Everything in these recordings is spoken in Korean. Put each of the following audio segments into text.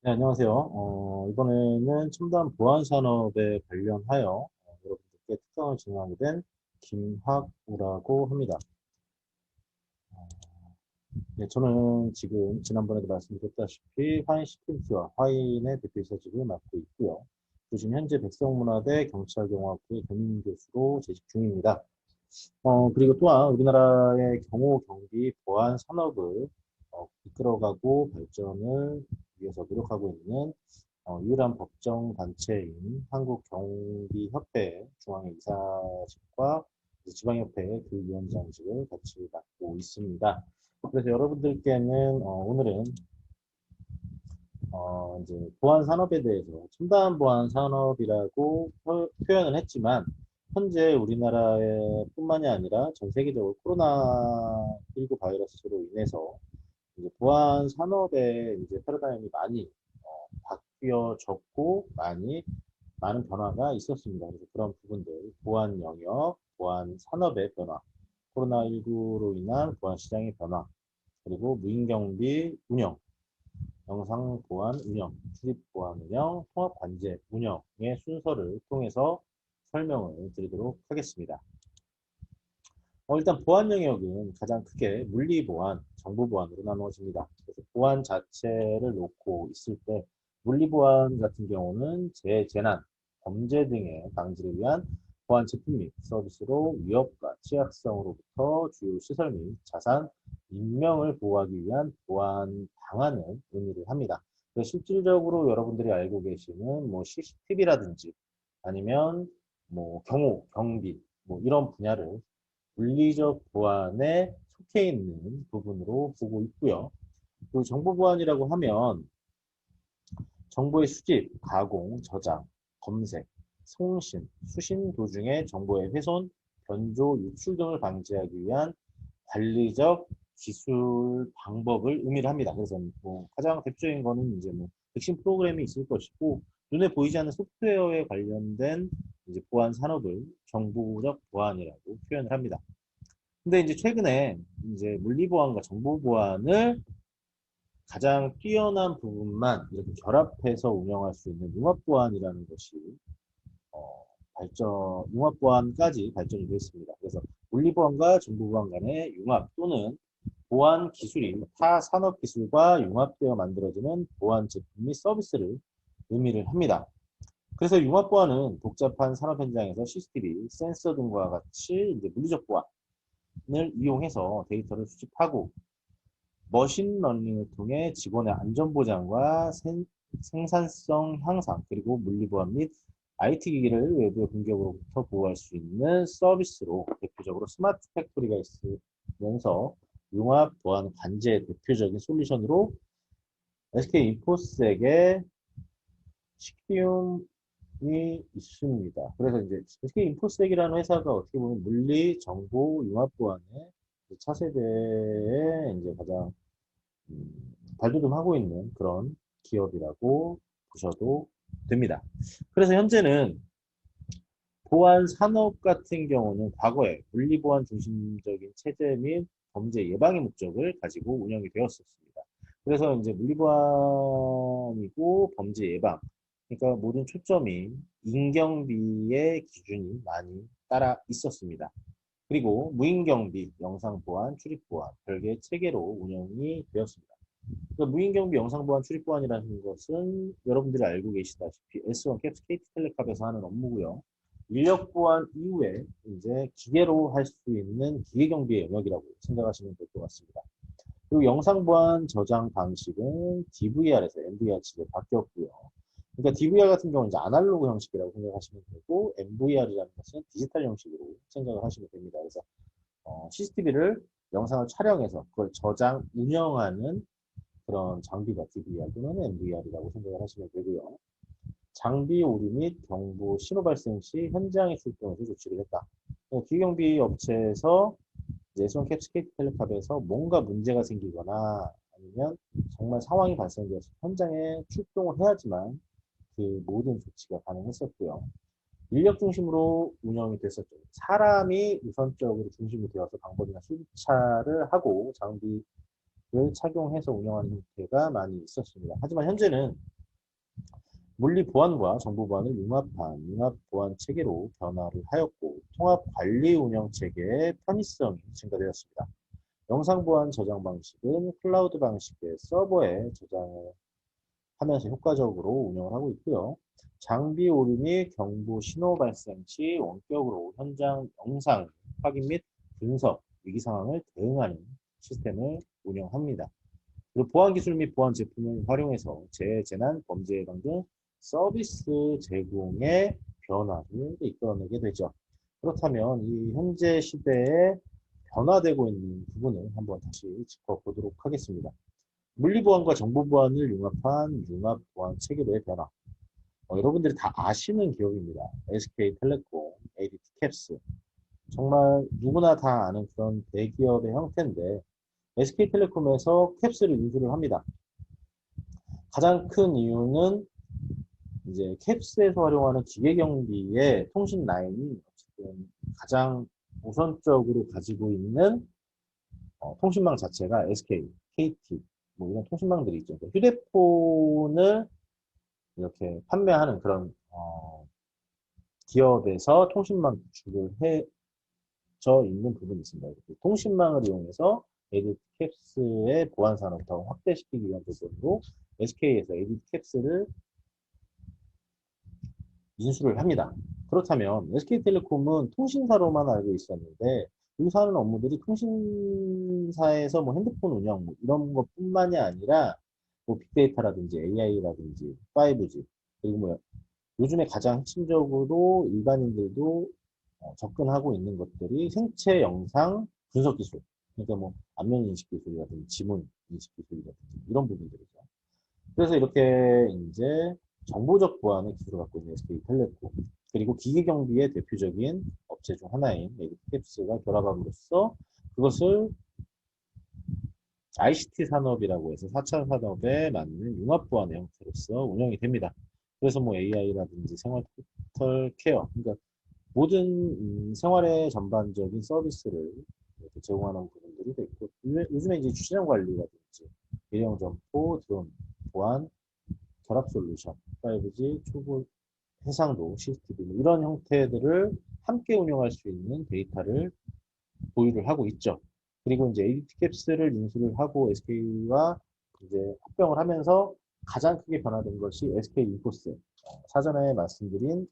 네, 안녕하세요. 이번에는 첨단 보안 산업에 관련하여 여러분들께 특강을 진행하게 된 김학우라고 합니다. 어, 네, 저는 지금 지난번에도 말씀드렸다시피 화인 시큐리티와 화인의 대표이사직을 맡고 있고요. 지금 현재 백성문화대 경찰경호학부의 겸임교수로 재직 중입니다. 그리고 또한 우리나라의 경호, 경비, 보안 산업을 이끌어가고 발전을 위해서 노력하고 있는 유일한 법정 단체인 한국경비협회 중앙회 이사직과 지방협회 그 위원장직을 같이 맡고 있습니다. 그래서 여러분들께는 오늘은 이제 보안 산업에 대해서 첨단 보안 산업이라고 표현을 했지만 현재 우리나라에 뿐만이 아니라 전 세계적으로 코로나19 바이러스로 인해서 이제 보안 산업의 이제 패러다임이 많이 바뀌어졌고 많은 변화가 있었습니다. 그래서 그런 부분들 보안 영역, 보안 산업의 변화, 코로나19로 인한 보안 시장의 변화, 그리고 무인경비 운영, 영상 보안 운영, 출입 보안 운영, 통합 관제 운영의 순서를 통해서 설명을 드리도록 하겠습니다. 일단 보안 영역은 가장 크게 물리 보안, 정보 보안으로 나누어집니다. 그래서 보안 자체를 놓고 있을 때 물리 보안 같은 경우는 재난, 범죄 등의 방지를 위한 보안 제품 및 서비스로 위협과 취약성으로부터 주요 시설 및 자산, 인명을 보호하기 위한 보안 방안을 의미를 합니다. 실질적으로 여러분들이 알고 계시는 뭐 CCTV라든지 아니면 뭐 경호, 경비 뭐 이런 분야를 물리적 보안에 속해 있는 부분으로 보고 있고요. 그 정보 보안이라고 하면 정보의 수집, 가공, 저장, 검색, 송신, 수신 도중에 정보의 훼손, 변조, 유출 등을 방지하기 위한 관리적 기술 방법을 의미를 합니다. 그래서 뭐 가장 대표적인 거는 이제 뭐 백신 프로그램이 있을 것이고 눈에 보이지 않는 소프트웨어에 관련된 이제 보안 산업을 정보적 보안이라고 표현을 합니다. 근데 이제 최근에 이제 물리 보안과 정보 보안을 가장 뛰어난 부분만 이렇게 결합해서 운영할 수 있는 융합 보안이라는 것이 융합 보안까지 발전이 되어 있습니다. 그래서 물리 보안과 정보 보안 간의 융합 또는 보안 기술이 타 산업 기술과 융합되어 만들어지는 보안 제품 및 서비스를 의미를 합니다. 그래서 융합 보안은 복잡한 산업 현장에서 CCTV, 센서 등과 같이 이제 물리적 보안을 이용해서 데이터를 수집하고 머신러닝을 통해 직원의 안전보장과 생산성 향상, 그리고 물리보안 및 IT 기기를 외부의 공격으로부터 보호할 수 있는 서비스로 대표적으로 스마트 팩토리가 있으면서 융합 보안 관제의 대표적인 솔루션으로 SK인포스에게 시큐움이 있습니다. 그래서 이제 SK인포스액이라는 회사가 어떻게 보면 물리, 정보, 융합 보안의 차세대의 이제 가장 발돋움하고 있는 그런 기업이라고 보셔도 됩니다. 그래서 현재는 보안 산업 같은 경우는 과거에 물리보안 중심적인 체제 및 범죄 예방의 목적을 가지고 운영이 되었었습니다. 그래서 이제 물리보안이고 범죄 예방, 그러니까 모든 초점이 인경비의 기준이 많이 따라 있었습니다. 그리고 무인경비, 영상보안, 출입보안, 별개의 체계로 운영이 되었습니다. 그러니까 무인경비 영상보안 출입보안이라는 것은 여러분들이 알고 계시다시피 S1 캡스 KT텔레캅에서 하는 업무고요. 인력보안 이후에 이제 기계로 할 수 있는 기계경비의 영역이라고 생각하시면 될 것 같습니다. 그리고 영상보안 저장 방식은 DVR에서 MVR 측에 바뀌었고요. 그러니까 DVR 같은 경우는 이제 아날로그 형식이라고 생각하시면 되고 MVR이라는 것은 디지털 형식으로 생각을 하시면 됩니다. 그래서 CCTV를 영상을 촬영해서 그걸 저장, 운영하는 그런 장비가 DVR 또는 MVR이라고 생각을 하시면 되고요. 장비 오류 및 경보 신호 발생 시 현장에 출동해서 조치를 했다. 기경비 업체에서 예son 캡스케이트 텔레캅에서 뭔가 문제가 생기거나 아니면 정말 상황이 발생되어서 현장에 출동을 해야지만 그 모든 조치가 가능했었고요. 인력 중심으로 운영이 됐었죠. 사람이 우선적으로 중심이 되어서 방법이나 수차를 하고 장비 착용해서 운영하는 형태가 많이 있었습니다. 하지만 현재는 물리 보안과 정보 보안을 융합한 융합 보안 체계로 변화를 하였고 통합 관리 운영 체계의 편의성이 증가되었습니다. 영상 보안 저장 방식은 클라우드 방식의 서버에 저장을 하면서 효과적으로 운영을 하고 있고요. 장비 오류 및 경보 신호 발생 시 원격으로 현장 영상 확인 및 분석, 위기 상황을 대응하는 시스템을 운영합니다. 그리고 보안 기술 및 보안 제품을 활용해서 재난, 범죄 예방 등 서비스 제공의 변화를 이끌어내게 되죠. 그렇다면 이 현재 시대에 변화되고 있는 부분을 한번 다시 짚어보도록 하겠습니다. 물리보안과 정보보안을 융합한 융합보안 체계로의 변화. 여러분들이 다 아시는 기업입니다. SK텔레콤, ADT캡스. 정말 누구나 다 아는 그런 대기업의 형태인데 SK텔레콤에서 캡스를 인수를 합니다. 가장 큰 이유는 이제 캡스에서 활용하는 기계경비의 통신 라인이 어쨌든 가장 우선적으로 가지고 있는 통신망 자체가 SK, KT 뭐 이런 통신망들이 있죠. 그러니까 휴대폰을 이렇게 판매하는 그런 기업에서 통신망 구축을 해져 있는 부분이 있습니다. 통신망을 이용해서 에듀캡스의 보안 산업을 더 확대시키기 위한 부분으로 SK에서 에듀캡스를 인수를 합니다. 그렇다면 SK텔레콤은 통신사로만 알고 있었는데 여기서 하는 업무들이 통신사에서 뭐 핸드폰 운영 뭐 이런 것뿐만이 아니라 뭐 빅데이터라든지 AI라든지 5G 그리고 뭐 요즘에 가장 핵심적으로 일반인들도 접근하고 있는 것들이 생체 영상 분석 기술 그러니까 뭐 안면 인식 기술이라든지 지문 인식 기술이라든지 이런 부분들이죠. 그래서 이렇게 이제 정보적 보안의 기술을 갖고 있는 SK텔레콤 그리고 기계경비의 대표적인 업체 중 하나인 에듀캡스가 결합함으로써 그것을 ICT 산업이라고 해서 4차 산업에 맞는 융합보안의 형태로서 운영이 됩니다. 그래서 뭐 AI라든지 생활 토탈 케어, 그러니까 모든 생활의 전반적인 서비스를 이렇게 제공하는 부분들이 있고 요즘에 이제 주차장 관리라든지 일용 점포, 드론, 보안, 결합 솔루션, 5G, 초보 해상도, CCTV 이런 형태들을 함께 운영할 수 있는 데이터를 보유를 하고 있죠. 그리고 이제 ADT캡스를 인수를 하고 SK와 이제 합병을 하면서 가장 크게 변화된 것이 SK인포스. 사전에 말씀드린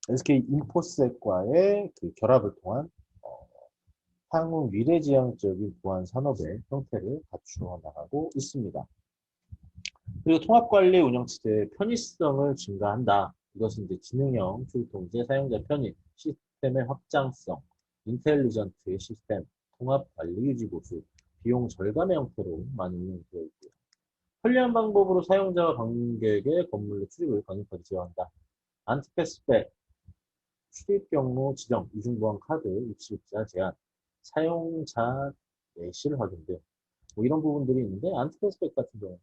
SK인포스과의 그 결합을 통한 향후 미래지향적인 보안 산업의 형태를 갖추어 나가고 있습니다. 그리고 통합관리 운영체제의 편의성을 증가한다. 이것은 이제 지능형 출통제, 사용자 편의, 시스템의 확장성, 인텔리전트의 시스템, 통합관리 유지 보수, 비용 절감의 형태로 많이 운영되어 있고요. 편리한 방법으로 사용자와 관객의 건물로 출입을 강력하게 제어한다. 안티패스백, 출입 경로 지정, 이중보안 카드, 입출자 제한, 사용자 내실 확인 등 뭐 이런 부분들이 있는데 안티패스백 같은 경우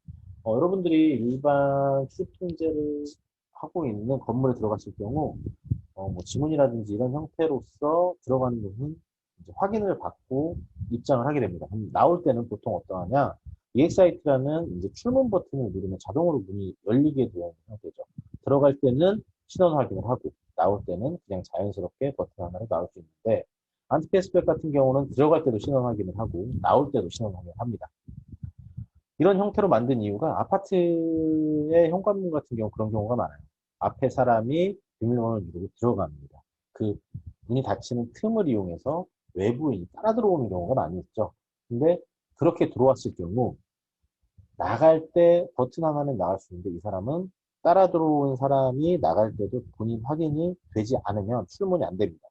여러분들이 일반 출입 통제를 하고 있는 건물에 들어갔을 경우 뭐 지문이라든지 이런 형태로서 들어가는 부분 이제 확인을 받고 입장을 하게 됩니다. 그럼 나올 때는 보통 어떠하냐? EXIT라는 이제 출문 버튼을 누르면 자동으로 문이 열리게 되어 있는 형태죠. 들어갈 때는 신원 확인을 하고 나올 때는 그냥 자연스럽게 버튼 하나로 나올 수 있는데 안티패스백 같은 경우는 들어갈 때도 신원 확인을 하고 나올 때도 신원 확인을 합니다. 이런 형태로 만든 이유가 아파트의 현관문 같은 경우 그런 경우가 많아요. 앞에 사람이 비밀번호를 누르고 들어갑니다. 그 문이 닫히는 틈을 이용해서 외부인이 따라 들어오는 경우가 많이 있죠. 근데 그렇게 들어왔을 경우 나갈 때 버튼 하나는 나갈 수 있는데 이 사람은 따라 들어온 사람이 나갈 때도 본인 확인이 되지 않으면 출문이 안 됩니다.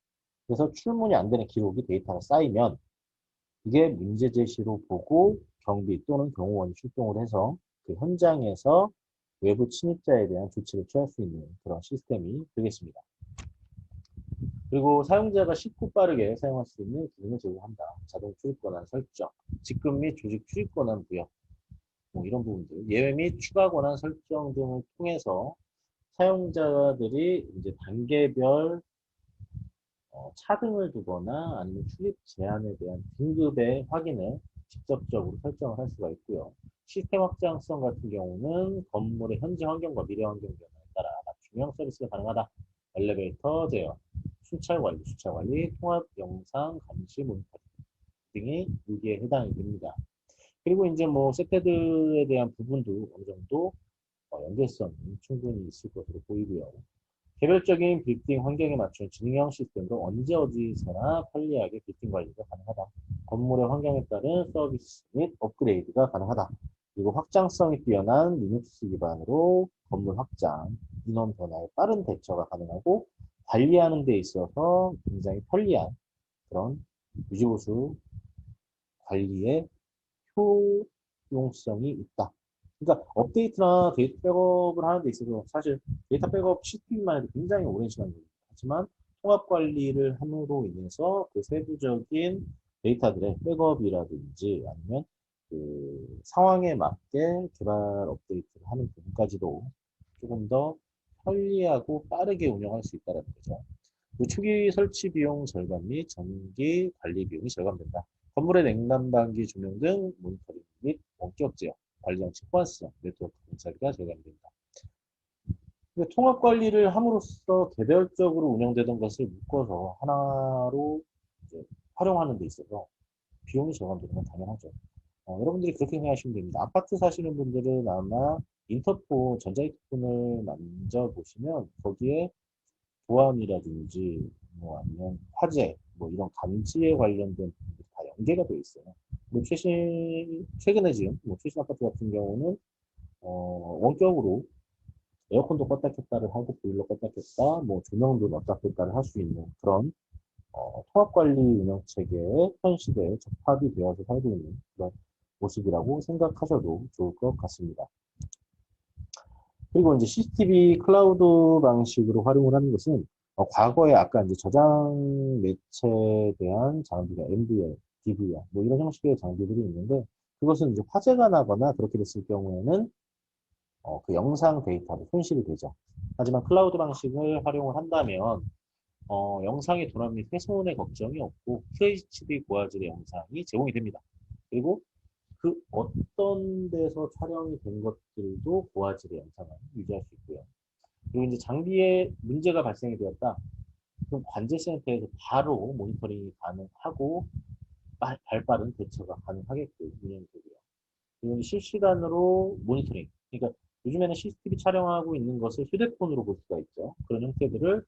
그래서 출문이 안 되는 기록이 데이터가 쌓이면 이게 문제 제시로 보고 경비 또는 경호원이 출동을 해서 그 현장에서 외부 침입자에 대한 조치를 취할 수 있는 그런 시스템이 되겠습니다. 그리고 사용자가 쉽고 빠르게 사용할 수 있는 기능을 제공한다. 자동 출입 권한 설정, 직급 및 조직 출입 권한 부여, 뭐 이런 부분들, 예외 및 추가 권한 설정 등을 통해서 사용자들이 이제 단계별 차등을 두거나 아니면 출입 제한에 대한 등급의 확인을 직접적으로 설정을 할 수가 있고요. 시스템 확장성 같은 경우는 건물의 현재 환경과 미래 환경 변화에 따라 맞춤형 서비스가 가능하다. 엘리베이터 제어, 수차 관리, 통합 영상 감시 모니터링 등이 여기에 해당이 됩니다. 그리고 이제 뭐 세패드에 대한 부분도 어느 정도 연계성이 충분히 있을 것으로 보이고요. 개별적인 빌딩 환경에 맞춘 지능형 시스템으로 언제 어디서나 편리하게 빌딩 관리가 가능하다. 건물의 환경에 따른 서비스 및 업그레이드가 가능하다. 그리고 확장성이 뛰어난 리눅스 기반으로 건물 확장, 인원 변화에 빠른 대처가 가능하고 관리하는 데 있어서 굉장히 편리한 그런 유지보수 관리의 효용성이 있다. 그러니까 업데이트나 데이터 백업을 하는 데 있어서 사실 데이터 백업 시스템만 해도 굉장히 오랜 시간 걸립니다. 하지만 통합 관리를 함으로 인해서 그 세부적인 데이터들의 백업이라든지 아니면 그 상황에 맞게 개발 업데이트를 하는 부분까지도 조금 더 편리하고 빠르게 운영할 수 있다는 거죠. 그 초기 설치 비용 절감 및 전기 관리 비용이 절감된다. 건물의 냉난방기 조명 등 모니터링 및 원격 제어, 관리 장치 호환성, 네트워크 공사비가 절감된다. 통합 관리를 함으로써 개별적으로 운영되던 것을 묶어서 하나로 이제 활용하는 데 있어서 비용이 절감되는 건 당연하죠. 여러분들이 그렇게 생각하시면 됩니다. 아파트 사시는 분들은 아마 인터폰, 전자인터폰을 만져보시면 거기에 보안이라든지 뭐 아니면 화재, 뭐 이런 감지에 관련된 부분들이 다 연계가 되어 있어요. 뭐 최근에 지금 뭐 최신 아파트 같은 경우는 원격으로 에어컨도 껐다 켰다를 하고 보일러 껐다 켰다, 뭐 조명도 넣었다 켰다를 할 수 있는 그런 통합관리 운영 체계에 현 시대에 접합이 되어서 살고 있는 그런 모습이라고 생각하셔도 좋을 것 같습니다. 그리고 이제 CCTV 클라우드 방식으로 활용을 하는 것은 과거에 아까 이제 저장 매체에 대한 장비가 MVR, DVR 뭐 이런 형식의 장비들이 있는데 그것은 이제 화재가 나거나 그렇게 됐을 경우에는 그 영상 데이터도 손실이 되죠. 하지만 클라우드 방식을 활용을 한다면 영상의 도난 및 훼손의 걱정이 없고 FHD 고화질의 영상이 제공이 됩니다. 그리고 그 어떤 데서 촬영이 된 것들도 고화질의 영상을 유지할 수 있고요. 그리고 이제 장비에 문제가 발생이 되었다. 그럼 관제센터에서 바로 모니터링이 가능하고 발빠른 대처가 가능하게끔 운영이 되고요. 그리고 실시간으로 모니터링. 그러니까 요즘에는 CCTV 촬영하고 있는 것을 휴대폰으로 볼 수가 있죠. 그런 형태들을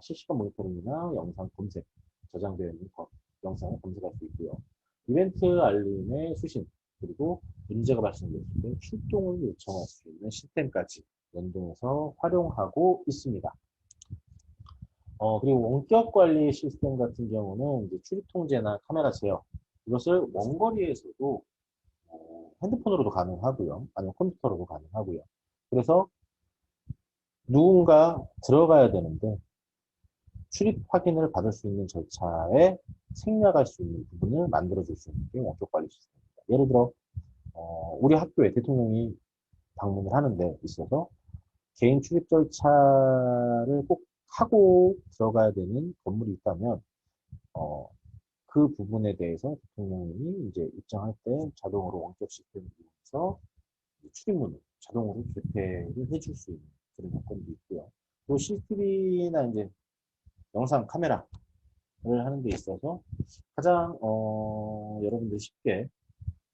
실시간 모니터링이나 영상 검색, 저장되어 있는 영상을 검색할 수 있고요. 이벤트 알림의 수신, 그리고 문제가 발생됐을 때 출동을 요청할 수 있는 시스템까지 연동해서 활용하고 있습니다. 그리고 원격 관리 시스템 같은 경우는 이제 출입 통제나 카메라 제어, 이것을 원거리에서도 핸드폰으로도 가능하고요. 아니면 컴퓨터로도 가능하고요. 그래서 누군가 들어가야 되는데 출입 확인을 받을 수 있는 절차에 생략할 수 있는 부분을 만들어줄 수 있는 게 원격 관리 시스템입니다. 예를 들어 우리 학교에 대통령이 방문을 하는 데 있어서 개인 출입 절차를 꼭 하고 들어가야 되는 건물이 있다면 그 부분에 대해서 대통령이 이제 입장할 때 자동으로 원격 시스템을 이용해서 출입문을 자동으로 개폐를 해줄 수 있는 그런 요건도 있고요. 또 CCTV나 이제 영상 카메라를 하는 데 있어서 가장 여러분들이 쉽게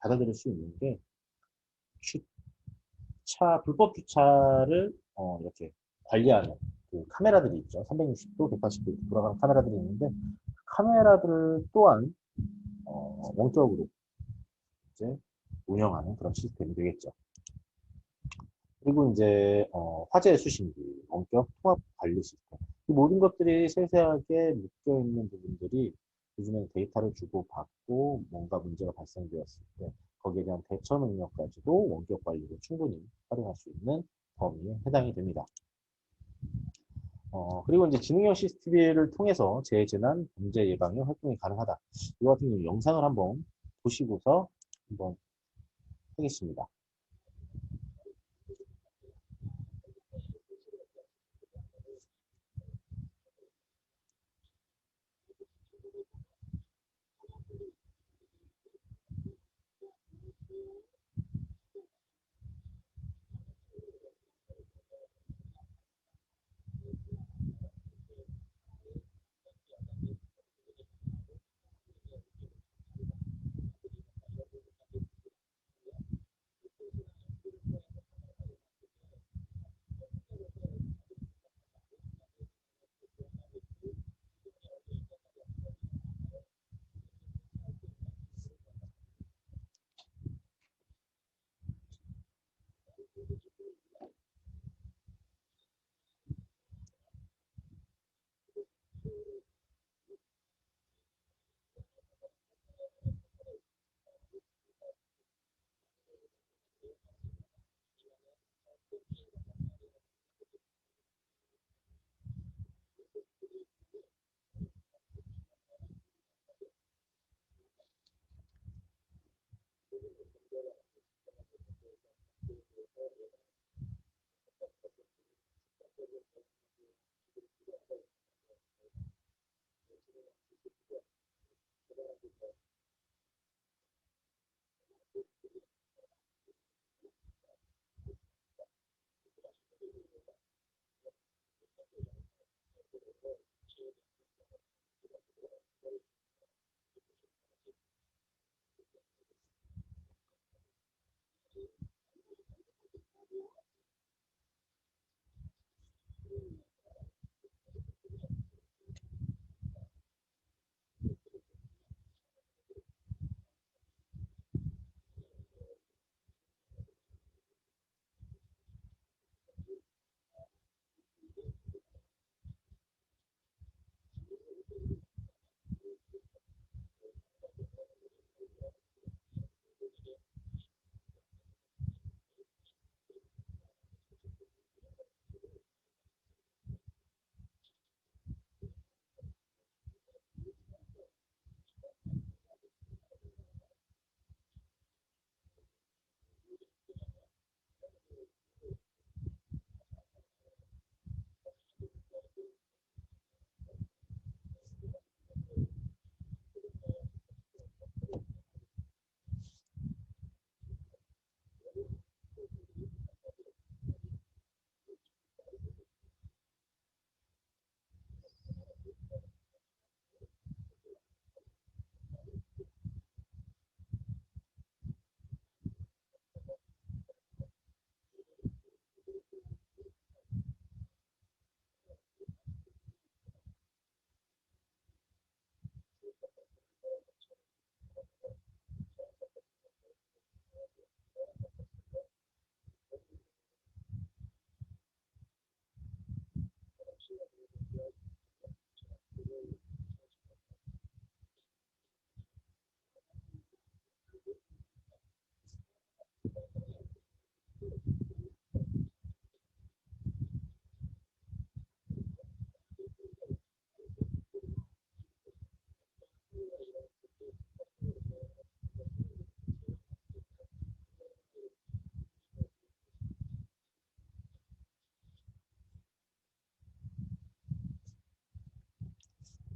받아들일 수 있는 게 불법 주차를 이렇게 관리하는 그 카메라들이 있죠. 360도, 180도 돌아가는 카메라들이 있는데 그 카메라들 또한 원격으로 이제 운영하는 그런 시스템이 되겠죠. 그리고 이제 화재 수신기, 원격 통합 관리 시스템. 이 모든 것들이 세세하게 묶여 있는 부분들이 요즘에 데이터를 주고받고 뭔가 문제가 발생되었을 때 거기에 대한 대처 능력까지도 원격 관리로 충분히 활용할 수 있는 범위에 해당이 됩니다. 그리고 이제 지능형 CCTV를 통해서 재재난 범죄 예방의 활동이 가능하다. 이와 같은 경우 영상을 한번 보시고서 한번 하겠습니다.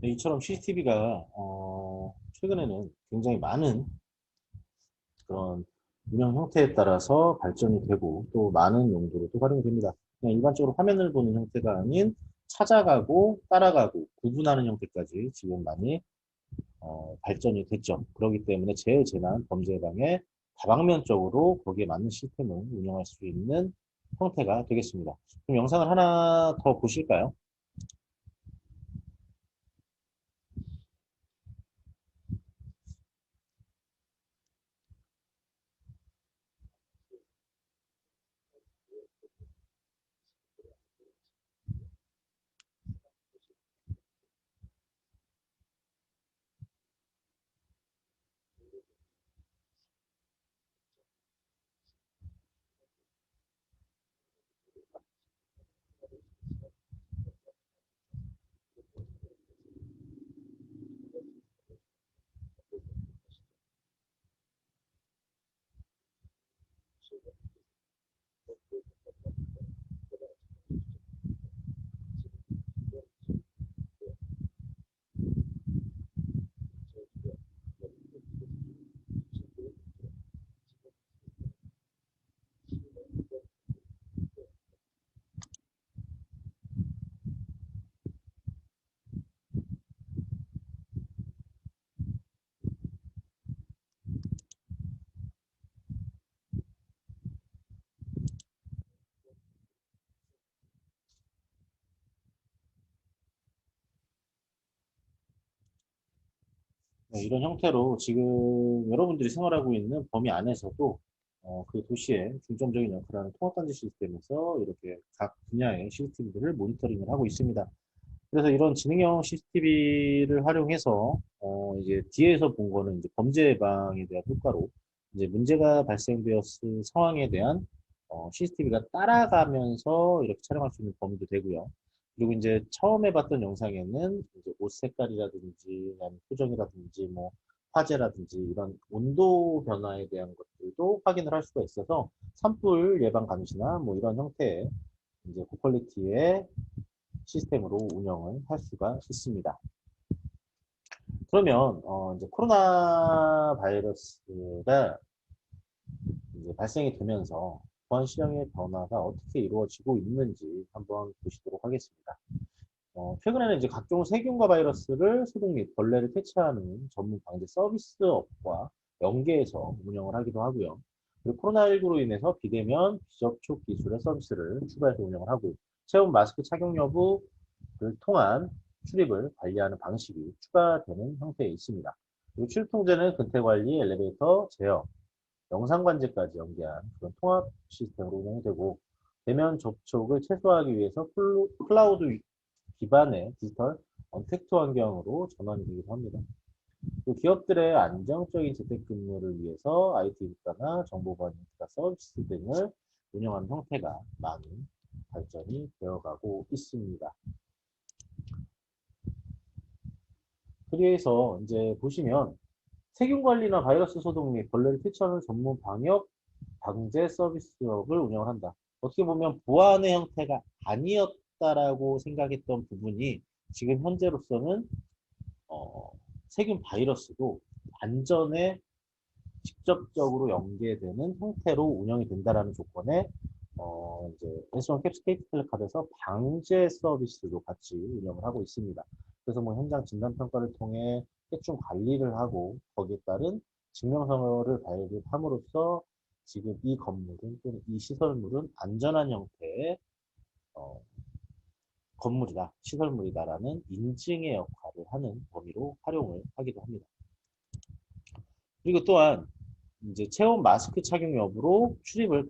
이처럼 CCTV가 최근에는 굉장히 많은 그런 운영 형태에 따라서 발전이 되고 또 많은 용도로 또 활용이 됩니다. 그냥 일반적으로 화면을 보는 형태가 아닌 찾아가고 따라가고 구분하는 형태까지 지금 많이 발전이 됐죠. 그렇기 때문에 재해재난 범죄 예방에 다방면적으로 거기에 맞는 시스템을 운영할 수 있는 형태가 되겠습니다. 그럼 영상을 하나 더 보실까요? 네, 이런 형태로 지금 여러분들이 생활하고 있는 범위 안에서도 그 도시의 중점적인 역할을 하는 통합단지 시스템에서 이렇게 각 분야의 CCTV들을 모니터링을 하고 있습니다. 그래서 이런 지능형 CCTV를 활용해서 이제 뒤에서 본 거는 이제 범죄 예방에 대한 효과로 이제 문제가 발생되었을 상황에 대한 CCTV가 따라가면서 이렇게 촬영할 수 있는 범위도 되고요. 그리고 이제 처음에 봤던 영상에는 이제 옷 색깔이라든지 아니면 표정이라든지 뭐 화재라든지 이런 온도 변화에 대한 것들도 확인을 할 수가 있어서 산불 예방 감시나 뭐 이런 형태의 이제 고퀄리티의 시스템으로 운영을 할 수가 있습니다. 그러면 이제 코로나 바이러스가 이제 발생이 되면서 보안 시장의 변화가 어떻게 이루어지고 있는지 한번 보시도록 하겠습니다. 최근에는 이제 각종 세균과 바이러스를 소독 및 벌레를 퇴치하는 전문 방제 서비스업과 연계해서 운영을 하기도 하고요. 그리고 코로나19로 인해서 비대면 비접촉 기술의 서비스를 추가해서 운영을 하고 체온 마스크 착용 여부를 통한 출입을 관리하는 방식이 추가되는 형태에 있습니다. 그리고 출입 통제는 근태 관리, 엘리베이터, 제어, 영상 관제까지 연계한 그런 통합 시스템으로 운영이 되고 대면 접촉을 최소화하기 위해서 클라우드 기반의 디지털 언택트 환경으로 전환이 되기도 합니다. 또 기업들의 안정적인 재택근무를 위해서 IT 인프라나 정보보안 인프라 서비스 등을 운영하는 형태가 많이 발전이 되어가고 있습니다. 그래서 이제 보시면 세균 관리나 바이러스 소독 및 벌레를 퇴치하는 전문 방역 방제 서비스업을 운영을 한다. 어떻게 보면 보안의 형태가 아니었다라고 생각했던 부분이 지금 현재로서는 어, 세균 바이러스도 안전에 직접적으로 연계되는 형태로 운영이 된다라는 조건에 이제 앤서원 캡스케이트 클래캅에서 방제 서비스도 같이 운영을 하고 있습니다. 그래서 뭐 현장 진단 평가를 통해 해충 관리를 하고 거기에 따른 증명서를 발급함으로써 지금 이 건물은 또는 이 시설물은 안전한 형태의 어, 건물이다, 시설물이다라는 인증의 역할을 하는 범위로 활용을 하기도 합니다. 그리고 또한 이제 체온 마스크 착용 여부로 출입을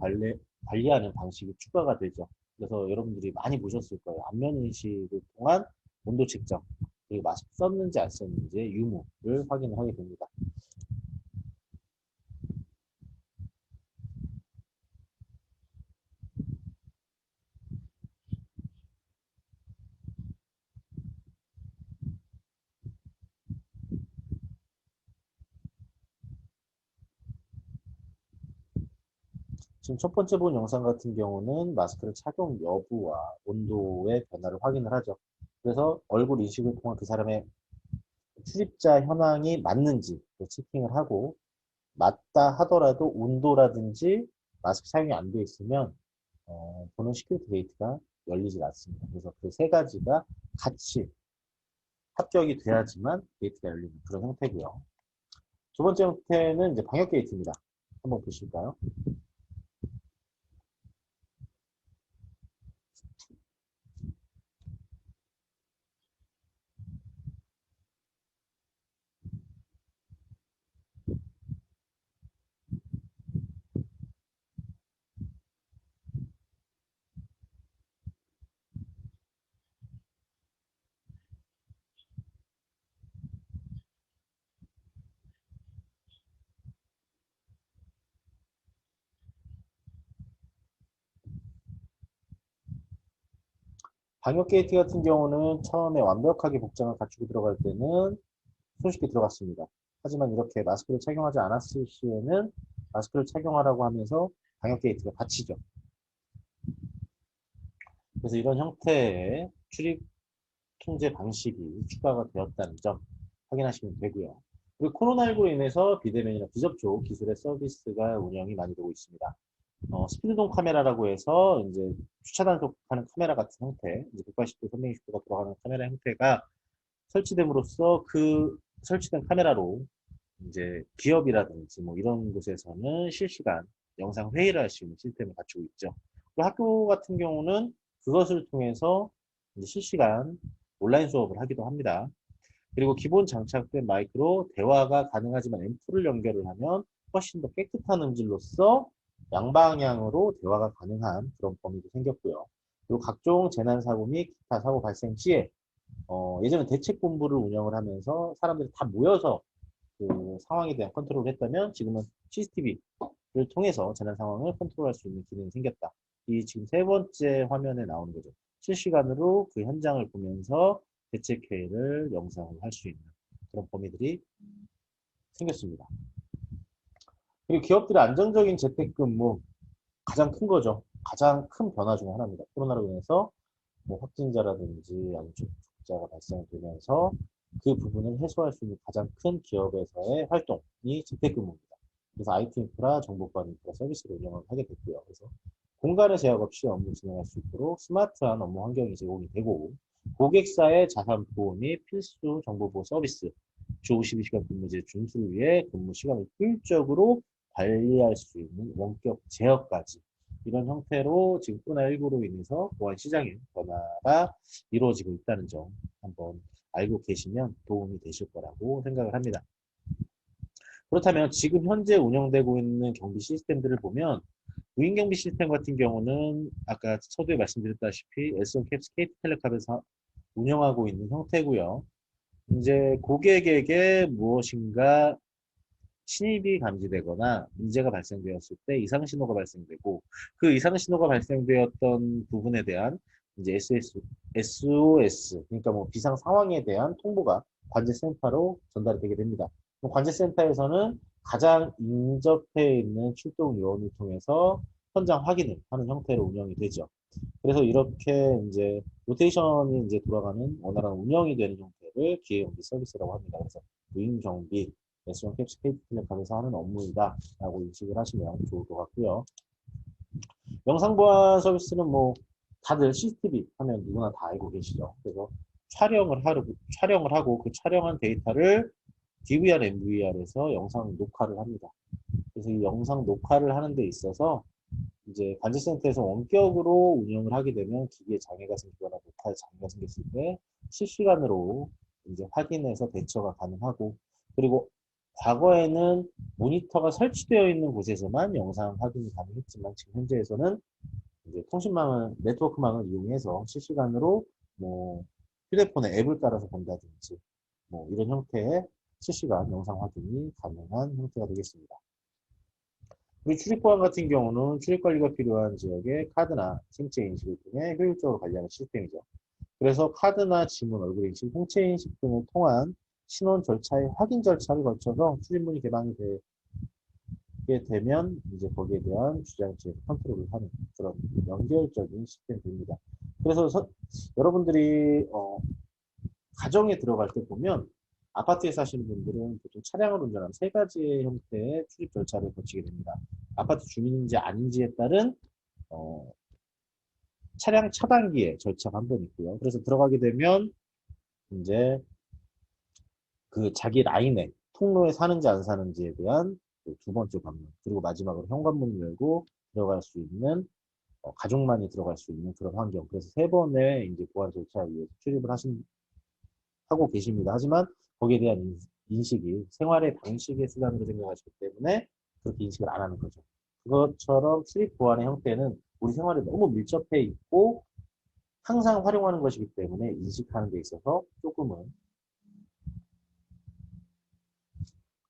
관리하는 방식이 추가가 되죠. 그래서 여러분들이 많이 보셨을 거예요. 안면 인식을 통한 온도 측정, 그리고 마스크 썼는지 안 썼는지의 유무를 확인을 하게 됩니다. 지금 첫 번째 본 영상 같은 경우는 마스크를 착용 여부와 온도의 변화를 확인을 하죠. 그래서 얼굴 인식을 통한 그 사람의 출입자 현황이 맞는지 체킹을 하고 맞다 하더라도 온도라든지 마스크 사용이 안 돼 있으면 보는 시큐리티 게이트가 열리지 않습니다. 그래서 그 세 가지가 같이 합격이 돼야지만 게이트가 열리는 그런 형태고요. 두 번째 형태는 이제 방역 게이트입니다. 한번 보실까요? 방역 게이트 같은 경우는 처음에 완벽하게 복장을 갖추고 들어갈 때는 손쉽게 들어갔습니다. 하지만 이렇게 마스크를 착용하지 않았을 시에는 마스크를 착용하라고 하면서 방역 게이트가 닫히죠. 그래서 이런 형태의 출입 통제 방식이 추가가 되었다는 점 확인하시면 되고요. 그리고 코로나19로 인해서 비대면이나 비접촉 기술의 서비스가 운영이 많이 되고 있습니다. 스피드돔 카메라라고 해서 이제 주차 단속하는 카메라 같은 형태, 이제 180도, 360도가 돌아가는 카메라 형태가 설치됨으로써 그 설치된 카메라로 이제 기업이라든지 뭐 이런 곳에서는 실시간 영상 회의를 할 수 있는 시스템을 갖추고 있죠. 그리고 학교 같은 경우는 그것을 통해서 이제 실시간 온라인 수업을 하기도 합니다. 그리고 기본 장착된 마이크로 대화가 가능하지만 앰프를 연결을 하면 훨씬 더 깨끗한 음질로서 양방향으로 대화가 가능한 그런 범위도 생겼고요. 그리고 각종 재난사고 및 기타 사고 발생 시에 예전에 대책본부를 운영을 하면서 사람들이 다 모여서 그 상황에 대한 컨트롤을 했다면 지금은 CCTV를 통해서 재난 상황을 컨트롤할 수 있는 기능이 생겼다. 이 지금 세 번째 화면에 나오는 거죠. 실시간으로 그 현장을 보면서 대책회의를 영상으로 할 수 있는 그런 범위들이 생겼습니다. 그리고 기업들의 안정적인 재택근무 가장 큰 거죠. 가장 큰 변화 중 하나입니다. 코로나로 인해서 뭐 확진자라든지 아니면 중자가 발생되면서 그 부분을 해소할 수 있는 가장 큰 기업에서의 활동이 재택근무입니다. 그래서 IT 인프라, 정보관 인프라 서비스를 운영을 하게 됐고요. 그래서 공간의 제약 없이 업무 진행할 수 있도록 스마트한 업무 환경이 제공이 되고 고객사의 자산 보호 및 필수 정보보호 서비스, 주 52시간 근무제 준수를 위해 근무 시간을 효율적으로 관리할 수 있는 원격 제어까지 이런 형태로 지금 코로나19로 인해서 보안 시장의 변화가 이루어지고 있다는 점 한번 알고 계시면 도움이 되실 거라고 생각을 합니다. 그렇다면 지금 현재 운영되고 있는 경비 시스템들을 보면 무인경비 시스템 같은 경우는 아까 서두에 말씀드렸다시피 SOCAPS KT텔레캅에서 운영하고 있는 형태고요. 이제 고객에게 무엇인가 침입이 감지되거나 문제가 발생되었을 때 이상 신호가 발생되고 그 이상 신호가 발생되었던 부분에 대한 이제 SOS 그러니까 뭐 비상 상황에 대한 통보가 관제센터로 전달이 되게 됩니다. 관제센터에서는 가장 인접해 있는 출동 요원을 통해서 현장 확인을 하는 형태로 운영이 되죠. 그래서 이렇게 이제 로테이션이 이제 돌아가는 원활한 운영이 되는 형태를 기회경비 서비스라고 합니다. 그래서 무인경비, S1 캡스케이트를 가면서 하는 업무이다 라고 인식을 하시면 좋을 것 같고요. 영상보안 서비스는 뭐 다들 CCTV 하면 누구나 다 알고 계시죠. 그래서 촬영을 하고 그 촬영한 데이터를 DVR, MVR에서 영상 녹화를 합니다. 그래서 이 영상 녹화를 하는 데 있어서 이제 관제센터에서 원격으로 운영을 하게 되면 기기에 장애가 생기거나 녹화에 장애가 생겼을 때 실시간으로 이제 확인해서 대처가 가능하고 그리고 과거에는 모니터가 설치되어 있는 곳에서만 영상 확인이 가능했지만 지금 현재에서는 이제 통신망을 네트워크망을 이용해서 실시간으로 뭐 휴대폰에 앱을 깔아서 본다든지 뭐 이런 형태의 실시간 영상 확인이 가능한 형태가 되겠습니다. 우리 출입보안 같은 경우는 출입관리가 필요한 지역의 카드나 생체 인식을 통해 효율적으로 관리하는 시스템이죠. 그래서 카드나 지문, 얼굴 인식, 홍채 인식 등을 통한 신원 절차의 확인 절차를 거쳐서 출입문이 개방이 되게 되면 이제 거기에 대한 주장치에서 컨트롤을 하는 그런 연결적인 시스템입니다. 그래서 여러분들이 가정에 들어갈 때 보면 아파트에 사시는 분들은 보통 차량을 운전하는 세 가지의 형태의 출입 절차를 거치게 됩니다. 아파트 주민인지 아닌지에 따른 어, 차량 차단기의 절차가 한 번 있고요. 그래서 들어가게 되면 이제 그 자기 라인에 통로에 사는지 안 사는지에 대한 그두 번째 관문, 그리고 마지막으로 현관문을 열고 들어갈 수 있는 가족만이 들어갈 수 있는 그런 환경. 그래서 세 번의 이제 보안 절차에 의해서 출입을 하고 계십니다. 하지만 거기에 대한 인식이 생활의 방식의 수단으로 생각하시기 때문에 그렇게 인식을 안 하는 거죠. 그것처럼 출입 보안의 형태는 우리 생활에 너무 밀접해 있고 항상 활용하는 것이기 때문에 인식하는 데 있어서 조금은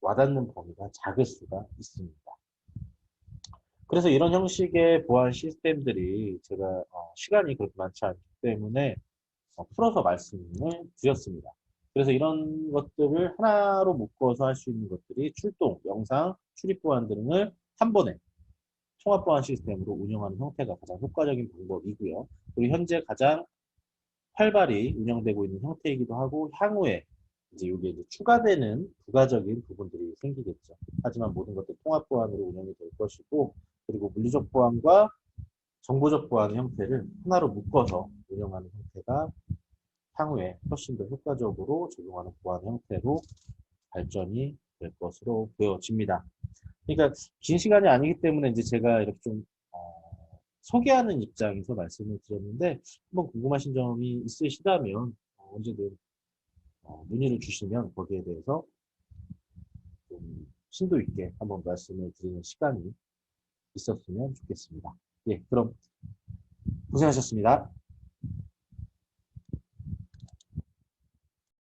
와닿는 범위가 작을 수가 있습니다. 그래서 이런 형식의 보안 시스템들이 제가 시간이 그렇게 많지 않기 때문에 풀어서 말씀을 드렸습니다. 그래서 이런 것들을 하나로 묶어서 할 수 있는 것들이 출동, 영상, 출입 보안 등을 한 번에 통합 보안 시스템으로 운영하는 형태가 가장 효과적인 방법이고요. 그리고 현재 가장 활발히 운영되고 있는 형태이기도 하고 향후에 이제 이게 이제 추가되는 부가적인 부분들이 생기겠죠. 하지만 모든 것들 통합 보안으로 운영이 될 것이고 그리고 물리적 보안과 정보적 보안 형태를 하나로 묶어서 운영하는 형태가 향후에 훨씬 더 효과적으로 적용하는 보안 형태로 발전이 될 것으로 보여집니다. 그러니까 긴 시간이 아니기 때문에 이제 제가 이렇게 좀 소개하는 입장에서 말씀을 드렸는데 한번 궁금하신 점이 있으시다면 언제든 문의를 주시면 거기에 대해서 좀 심도 있게 한번 말씀을 드리는 시간이 있었으면 좋겠습니다. 예, 그럼 고생하셨습니다.